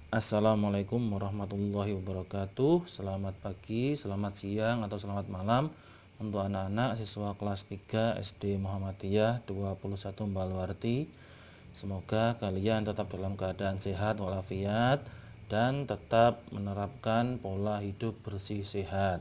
Assalamualaikum warahmatullahi wabarakatuh. Selamat pagi, selamat siang, atau selamat malam untuk anak-anak siswa kelas 3 SD Muhammadiyah 21 Balwarti. Semoga kalian tetap dalam keadaan sehat walafiat dan tetap menerapkan pola hidup bersih sehat.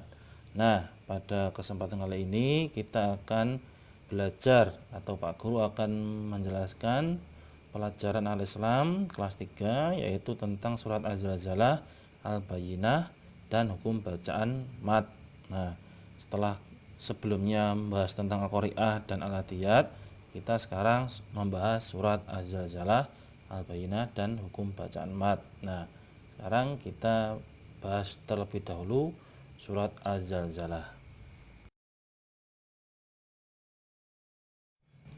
Nah, pada kesempatan kali ini kita akan belajar atau Pak Guru akan menjelaskan pelajaran Al-Islam kelas 3, yaitu tentang surat Az-Zalzalah, Al-Bayyinah, dan hukum bacaan mat. Nah, setelah sebelumnya membahas tentang Al-Qari'ah dan Al-Adiyat, kita sekarang membahas surat Az-Zalzalah, Al-Bayyinah, dan hukum bacaan mat. Nah, sekarang kita bahas terlebih dahulu surat Az-Zalzalah.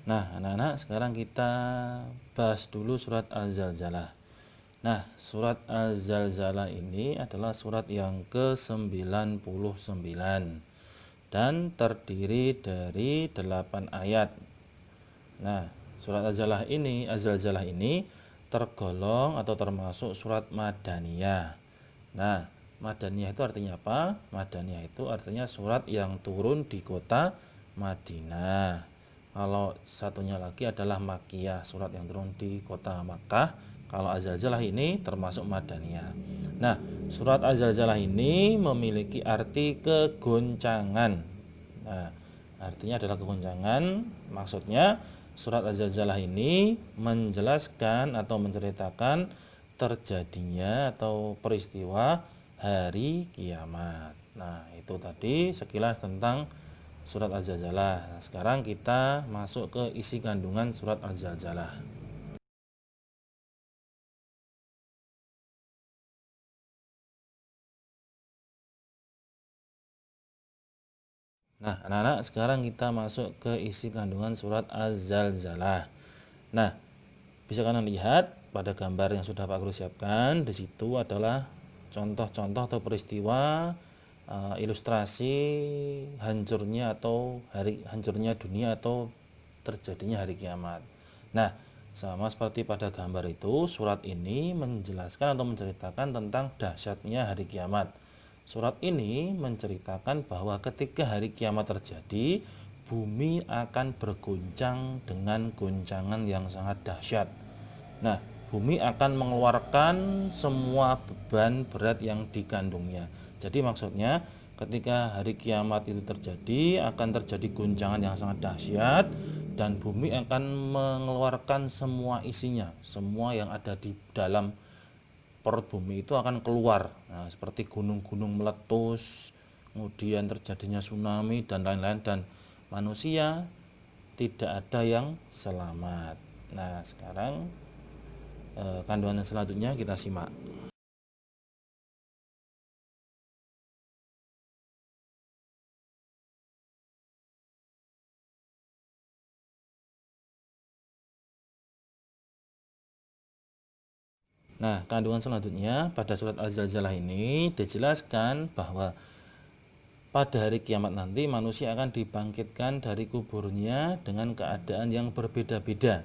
Nah, anak-anak, sekarang kita bahas dulu surat Az-Zalzalah. Nah, surat Az-Zalzalah ini adalah surat yang ke-99 dan terdiri dari 8 ayat. Nah, surat Az-Zalzalah ini tergolong atau termasuk surat Madaniyah. Nah, Madaniyah itu artinya apa? Madaniyah itu artinya surat yang turun di kota Madinah. Kalau satunya lagi adalah Makkiyah, surat yang turun di kota Makkah. Kalau Az-Zalzalah ini termasuk Madaniyah. Nah, surat Az-Zalzalah ini memiliki arti kegoncangan. Nah, artinya adalah kegoncangan. Maksudnya surat Az-Zalzalah ini menjelaskan atau menceritakan terjadinya atau peristiwa hari kiamat. Nah, itu tadi sekilas tentang surat Az-Zalzalah. Nah, sekarang kita masuk ke isi kandungan surat Az-Zalzalah. Nah, anak-anak, sekarang kita masuk ke isi kandungan surat Az-Zalzalah. Nah, bisa kalian lihat pada gambar yang sudah Pak Guru siapkan. Di situ adalah contoh-contoh atau peristiwa ilustrasi hancurnya dunia atau terjadinya hari kiamat. Nah, sama seperti pada gambar itu, surat ini menjelaskan atau menceritakan tentang dahsyatnya hari kiamat. Surat ini menceritakan bahwa ketika hari kiamat terjadi, bumi akan berguncang dengan guncangan yang sangat dahsyat. Nah, bumi akan mengeluarkan semua beban berat yang dikandungnya. Jadi maksudnya ketika hari kiamat itu terjadi, akan terjadi guncangan yang sangat dahsyat dan bumi akan mengeluarkan semua isinya, semua yang ada di dalam perut bumi itu akan keluar. Nah, seperti gunung-gunung meletus, kemudian terjadinya tsunami dan lain-lain, dan manusia tidak ada yang selamat. Nah, sekarang kandungan selanjutnya kita simak. Nah, kandungan selanjutnya pada surat Az-Zalzalah ini dijelaskan bahwa pada hari kiamat nanti manusia akan dibangkitkan dari kuburnya dengan keadaan yang berbeda-beda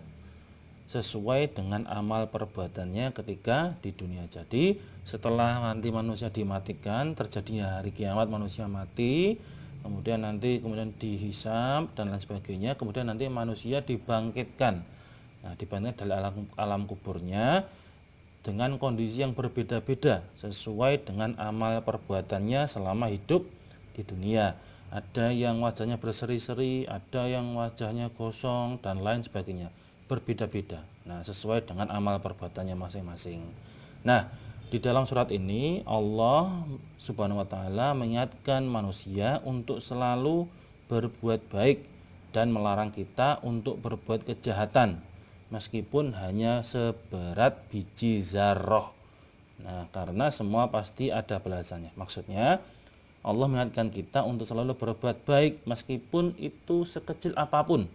sesuai dengan amal perbuatannya ketika di dunia. Jadi setelah nanti manusia dimatikan, terjadinya hari kiamat, manusia mati, kemudian dihisab dan lain sebagainya, kemudian nanti manusia dibangkitkan. Nah, dibangkitkan dari alam kuburnya dengan kondisi yang berbeda-beda sesuai dengan amal perbuatannya selama hidup di dunia. Ada yang wajahnya berseri-seri, ada yang wajahnya gosong, dan lain sebagainya. Berbeda-beda. Nah, sesuai dengan amal perbuatannya masing-masing. Nah, di dalam surat ini Allah Subhanahu wa taala mengingatkan manusia untuk selalu berbuat baik dan melarang kita untuk berbuat kejahatan meskipun hanya seberat biji zarroh. Nah, karena semua pasti ada balasannya. Maksudnya Allah mengingatkan kita untuk selalu berbuat baik meskipun itu sekecil apapun.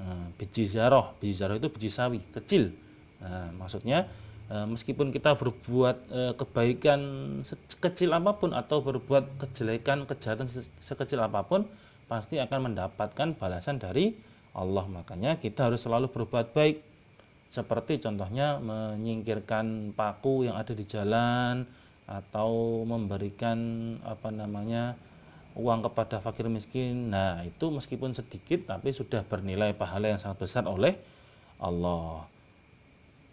Nah, biji zarroh itu biji sawi kecil. Nah, maksudnya meskipun kita berbuat kebaikan sekecil apapun atau berbuat kejahatan sekecil apapun, pasti akan mendapatkan balasan dari Allah. Makanya kita harus selalu berbuat baik seperti contohnya menyingkirkan paku yang ada di jalan atau memberikan uang kepada fakir miskin. Nah, itu meskipun sedikit tapi sudah bernilai pahala yang sangat besar oleh Allah.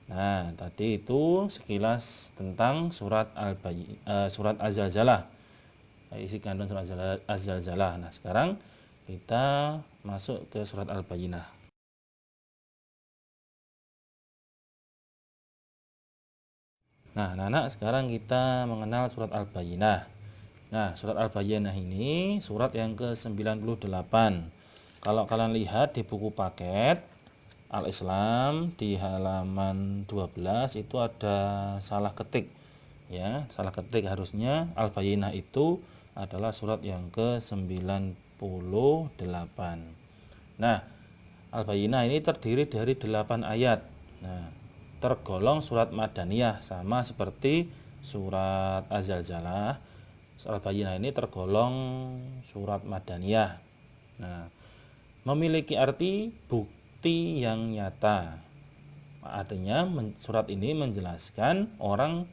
Nah, tadi itu sekilas tentang surat Az-Zalzalah. Isi kandung surat Az-Zalzalah. Nah, sekarang kita masuk ke surat Al-Bayyinah. Nah, anak-anak, sekarang kita mengenal surat Al-Bayyinah. Nah, surat Al-Bayyinah ini surat yang ke-98. Kalau kalian lihat di buku paket Al-Islam di halaman 12 itu ada salah ketik. Ya, salah ketik, harusnya Al-Bayyinah itu adalah surat yang ke-98. Nah, Al-Bayyinah ini terdiri dari 8 ayat. Nah, tergolong surat Madaniyah, sama seperti surat Az-Zalzalah. Al-Bayyinah ini tergolong surat Madaniyah. Nah, memiliki arti bukti yang nyata. Artinya surat ini menjelaskan orang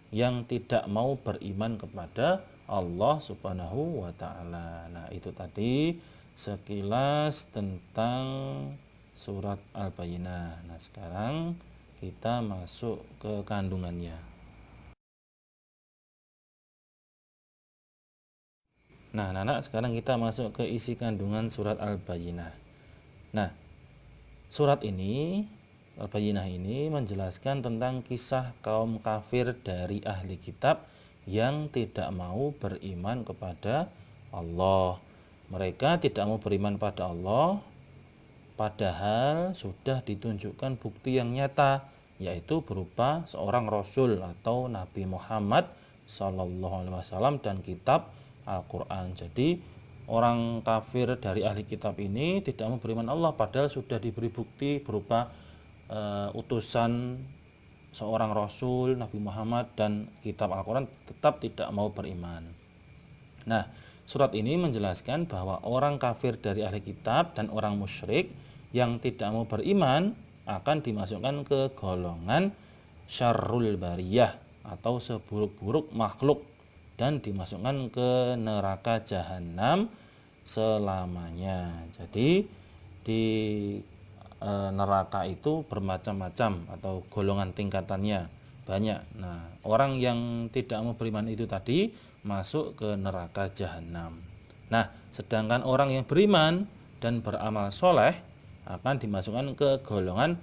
yang tidak mau beriman kepada Allah Subhanahu wa taala. Nah, itu tadi sekilas tentang surat Al-Bayyinah. Nah, sekarang kita masuk ke kandungannya. Nah, anak-anak, sekarang kita masuk ke isi kandungan surat Al-Bayyinah. Nah, surat ini, Al-Bayyinah ini menjelaskan tentang kisah kaum kafir dari ahli kitab yang tidak mau beriman kepada Allah. Mereka tidak mau beriman pada Allah, padahal sudah ditunjukkan bukti yang nyata, yaitu berupa seorang Rasul atau Nabi Muhammad SAW dan kitab Al-Quran. Jadi orang kafir dari ahli kitab ini tidak mau beriman Allah, padahal sudah diberi bukti berupa utusan seorang Rasul, Nabi Muhammad, dan kitab Al-Quran, tetap tidak mau beriman. Nah, surat ini menjelaskan bahwa orang kafir dari ahli kitab dan orang musyrik yang tidak mau beriman akan dimasukkan ke golongan syarrul bariyah atau seburuk-buruk makhluk dan dimasukkan ke neraka jahanam selamanya. Jadi di neraka itu bermacam-macam atau golongan tingkatannya banyak. Nah, orang yang tidak mau beriman itu tadi masuk ke neraka jahanam. Nah, sedangkan orang yang beriman dan beramal soleh akan dimasukkan ke golongan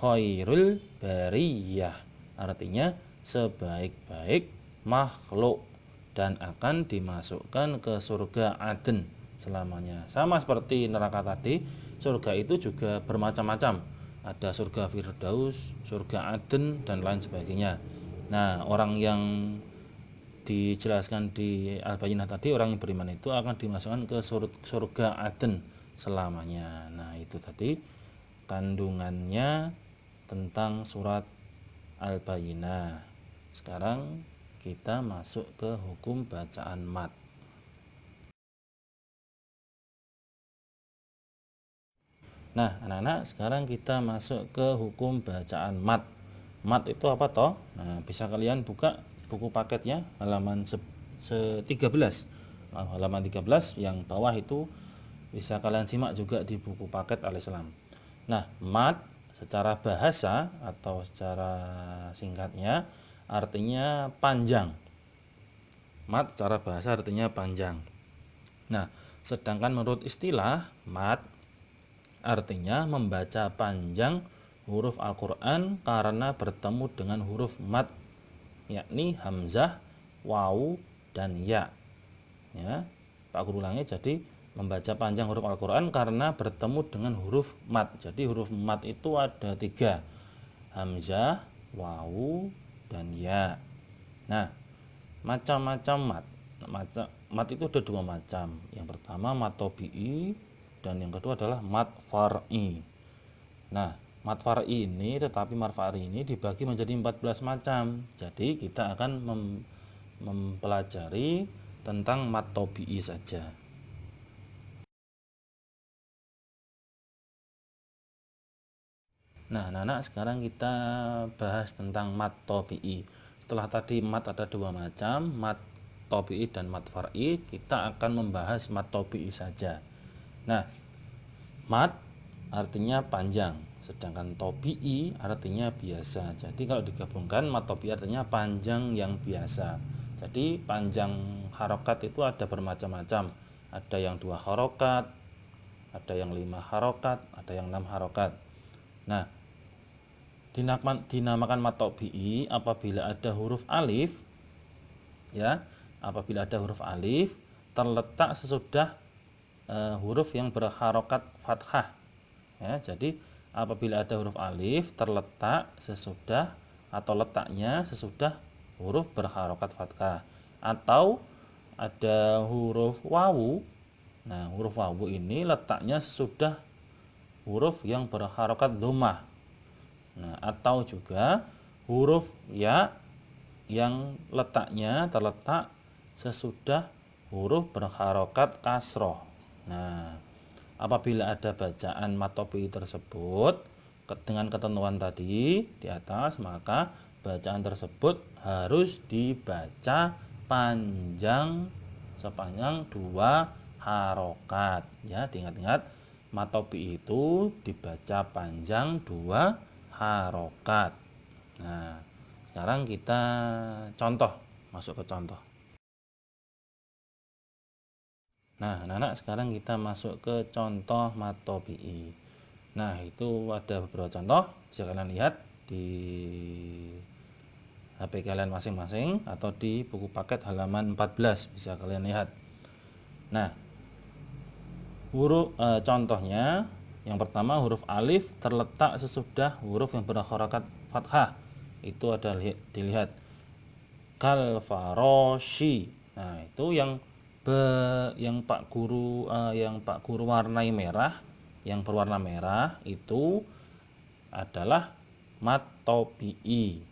khairul bariyah, artinya sebaik-baik makhluk, dan akan dimasukkan ke surga Aden selamanya. Sama seperti neraka tadi, surga itu juga bermacam-macam. Ada surga Firdaus, surga Aden, dan lain sebagainya. Nah, orang yang dijelaskan di Al-Bayyinah tadi, orang yang beriman itu akan dimasukkan ke surga Aden selamanya. Nah, itu tadi kandungannya tentang surat Al-Bayyinah. Sekarang kita masuk ke hukum bacaan mat. Nah, anak-anak, sekarang kita masuk ke hukum bacaan mat. Mat itu apa toh? Nah, bisa kalian buka buku paketnya halaman 13. Nah, halaman 13 yang bawah itu bisa kalian simak juga di buku paket Al-Islam. Nah, mat secara bahasa atau secara singkatnya artinya panjang. Mat secara bahasa artinya panjang. Nah, sedangkan menurut istilah mat artinya membaca panjang huruf Al-Quran karena bertemu dengan huruf mat, yakni hamzah, wawu, dan ya. Ya, Pak Guru ulangi, jadi membaca panjang huruf Al-Quran karena bertemu dengan huruf mat. Jadi huruf mat itu ada 3, hamzah, wawu, dan ya. Nah, macam-macam mat. Mat itu ada 2 macam. Yang pertama mat tobi'i, dan yang kedua adalah mat far'i. Nah, mat far'i ini, tetapi mat far'i ini dibagi menjadi 14 macam. Jadi kita akan mempelajari tentang mat tobi'i saja. Nah, anak-anak, sekarang kita bahas tentang mat tobi'i. Setelah tadi mat ada dua macam, mat tobi'i dan mat far'i, kita akan membahas mat tobi'i saja. Nah, mat artinya panjang, sedangkan tobi'i artinya biasa. Jadi kalau digabungkan, mat tobi'i artinya panjang yang biasa. Jadi panjang harokat itu ada bermacam-macam. Ada yang 2 harokat, ada yang 5 harokat, ada yang 6 harokat. Nah, dinamakan mat tobi'i apabila ada huruf alif, ya, apabila ada huruf alif terletak sesudah huruf yang berharokat fathah, ya. Jadi apabila ada huruf alif terletak sesudah atau letaknya sesudah huruf berharokat fathah, atau ada huruf wawu. Nah, huruf wawu ini letaknya sesudah huruf yang berharokat dhammah. Nah, atau juga huruf ya yang letaknya terletak sesudah huruf berharokat kasroh. Nah, apabila ada bacaan mat tobi'i tersebut dengan ketentuan tadi di atas, maka bacaan tersebut harus dibaca panjang sepanjang 2 harokat. Ya, diingat-ingat, mat tobi'i itu dibaca panjang 2 harokat. Nah, sekarang kita contoh, masuk ke contoh. Nah, anak-anak, sekarang kita masuk ke contoh mat tobi'i. Nah, itu ada beberapa contoh, bisa kalian lihat di HP kalian masing-masing atau di buku paket halaman 14, bisa kalian lihat. Nah, contohnya yang pertama, huruf alif terletak sesudah huruf yang berharokat fathah. Itu ada dilihat kal faroshi. Nah, itu yang Pak Guru warnai merah, yang berwarna merah itu adalah mat tobi'i.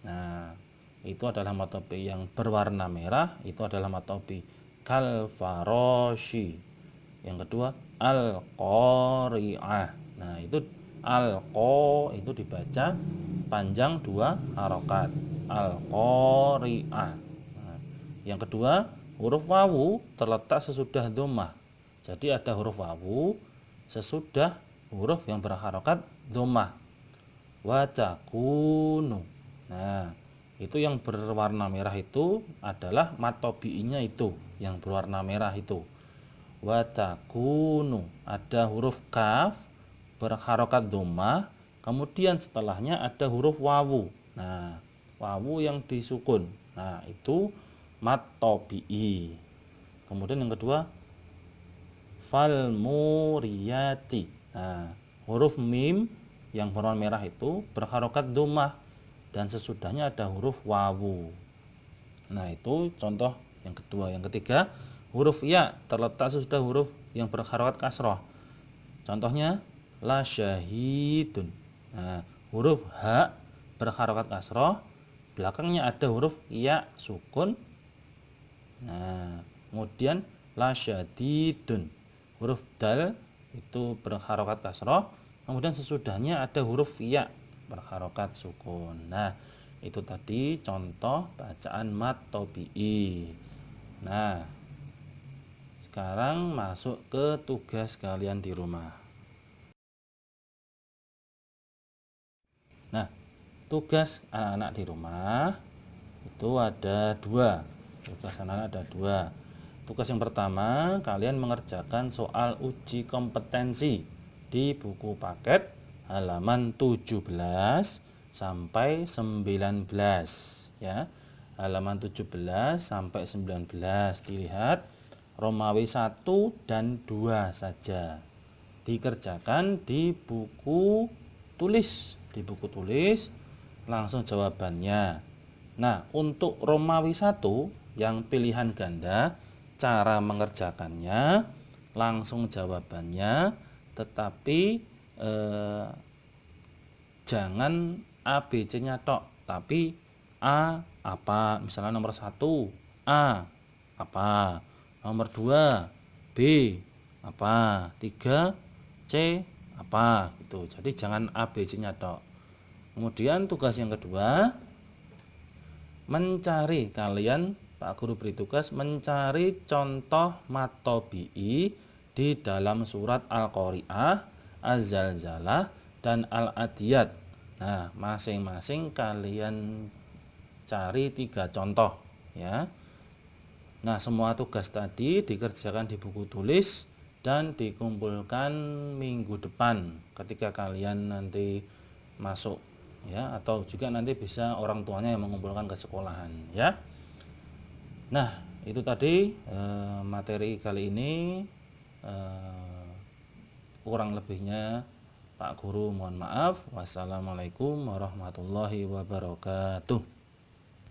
Nah, itu adalah mat tobi'i yang berwarna merah, itu adalah mat tobi'i kal faroshi. Yang kedua, al-qari'ah. Nah, itu al-qa itu dibaca panjang 2 harokat. Al-qari'ah. Nah, yang kedua, huruf wawu terletak sesudah dhammah. Jadi ada huruf wawu sesudah huruf yang berharokat dhammah. Wa takunu. Nah, itu yang berwarna merah itu adalah mat tobi'inya, itu yang berwarna merah itu. Wa takunu, ada huruf kaf berharokat dhammah, kemudian setelahnya ada huruf wawu. Nah, wawu yang disukun. Nah, itu mat tobi'i. Kemudian yang kedua, fal muriyati. Nah, huruf mim yang berwarna merah itu berharokat dhammah dan sesudahnya ada huruf wawu. Nah, itu contoh yang kedua. Yang ketiga, huruf ya terletak sesudah huruf yang berharokat kasroh. Contohnya la syahidun. Nah, huruf ha berharokat kasroh, belakangnya ada huruf ya sukun. Nah, kemudian la syadidun. Huruf dal itu berharokat kasroh, kemudian sesudahnya ada huruf ya berharokat sukun. Nah, itu tadi contoh bacaan mat tobi'i. Nah, sekarang masuk ke tugas kalian di rumah. Nah, tugas anak-anak di rumah itu ada 2. Tugas anak-anak ada 2. Tugas yang pertama, kalian mengerjakan soal uji kompetensi di buku paket halaman 17 sampai 19, ya. Halaman 17 sampai 19 dilihat Romawi 1 dan 2 saja. Dikerjakan di buku tulis. Di buku tulis langsung jawabannya. Nah, untuk Romawi 1 yang pilihan ganda, cara mengerjakannya langsung jawabannya, tetapi jangan ABC-nya tok, tapi A apa, misalnya nomor 1 A apa, nomor 2 B apa, 3 C apa gitu. Jadi jangan ABC-nya tok. Kemudian tugas yang kedua, mencari, kalian Pak Guru beri tugas mencari contoh matobi'i di dalam surat Al-Qari'ah, Az-Zalzalah, dan Al-Adiyat. Nah, masing-masing kalian cari 3 contoh ya. Nah, semua tugas tadi dikerjakan di buku tulis dan dikumpulkan minggu depan ketika kalian nanti masuk ya, atau juga nanti bisa orang tuanya yang mengumpulkan ke sekolahan ya. Nah, itu tadi materi kali ini, kurang lebihnya Pak Guru mohon maaf. Wassalamualaikum warahmatullahi wabarakatuh.